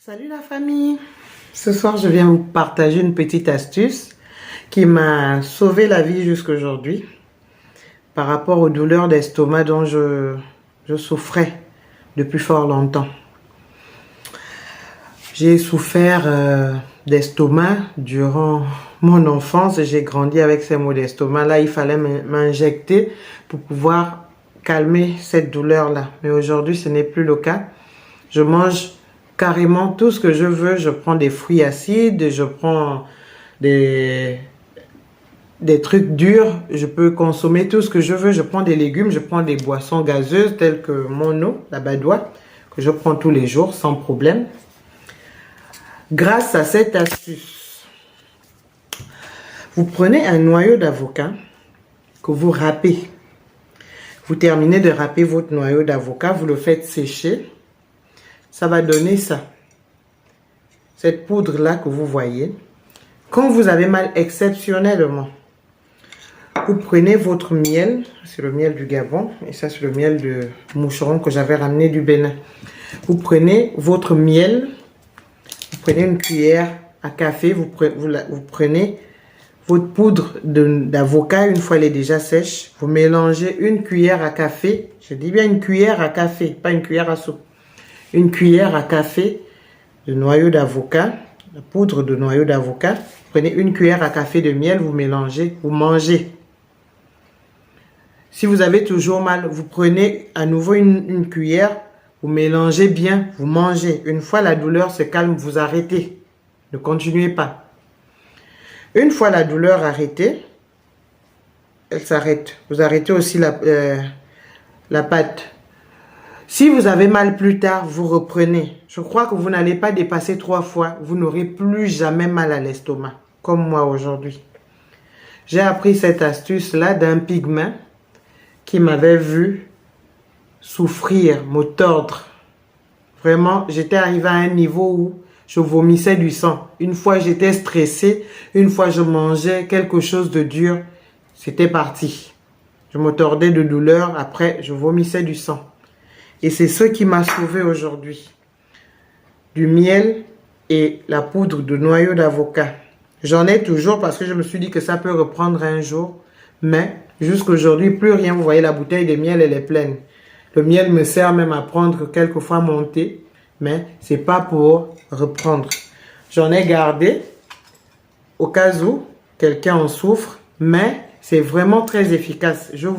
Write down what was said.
Salut la famille! Ce soir, je viens vous partager une petite astuce qui m'a sauvé la vie jusqu'aujourd'hui par rapport aux douleurs d'estomac dont je souffrais depuis fort longtemps. J'ai souffert d'estomac durant mon enfance et j'ai grandi avec ces maux d'estomac. Là, il fallait m'injecter pour pouvoir calmer cette douleur-là. Mais aujourd'hui, ce n'est plus le cas. Je mange carrément tout ce que je veux. Je prends des fruits acides, je prends des trucs durs. Je peux consommer tout ce que je veux. Je prends des légumes, je prends des boissons gazeuses telles que mon eau, la Badoit, que je prends tous les jours sans problème. Grâce à cette astuce, vous prenez un noyau d'avocat que vous râpez. Vous terminez de râper votre noyau d'avocat, vous le faites sécher. Ça va donner ça. Cette poudre-là que vous voyez. Quand vous avez mal exceptionnellement, vous prenez votre miel. C'est le miel du Gabon. Et ça, c'est le miel de moucheron que j'avais ramené du Bénin. Vous prenez votre miel. Vous prenez une cuillère à café. Vous prenez votre poudre d'avocat. Une fois elle est déjà sèche, vous mélangez une cuillère à café. Je dis bien une cuillère à café, pas une cuillère à soupe. Une cuillère à café de noyau d'avocat, la poudre de noyau d'avocat. Prenez une cuillère à café de miel, vous mélangez, vous mangez. Si vous avez toujours mal, vous prenez à nouveau une cuillère, vous mélangez bien, vous mangez. Une fois la douleur se calme, vous arrêtez. Ne continuez pas. Une fois la douleur arrêtée, elle s'arrête. Vous arrêtez aussi la pâte. Si vous avez mal plus tard, vous reprenez. Je crois que vous n'allez pas dépasser 3 fois. Vous n'aurez plus jamais mal à l'estomac, comme moi aujourd'hui. J'ai appris cette astuce-là d'un pygmée qui m'avait vu souffrir, me tordre. Vraiment, j'étais arrivé à un niveau où je vomissais du sang. Une fois, j'étais stressée. Une fois, je mangeais quelque chose de dur. C'était parti. Je me tordais de douleur. Après, je vomissais du sang. Et c'est ce qui m'a sauvé aujourd'hui. Du miel et la poudre de noyau d'avocat. J'en ai toujours parce que je me suis dit que ça peut reprendre un jour. Mais jusqu'aujourd'hui, plus rien. Vous voyez, la bouteille de miel, elle est pleine. Le miel me sert même à prendre quelquefois mon thé. Mais c'est pas pour reprendre. J'en ai gardé au cas où quelqu'un en souffre. Mais c'est vraiment très efficace. Je vous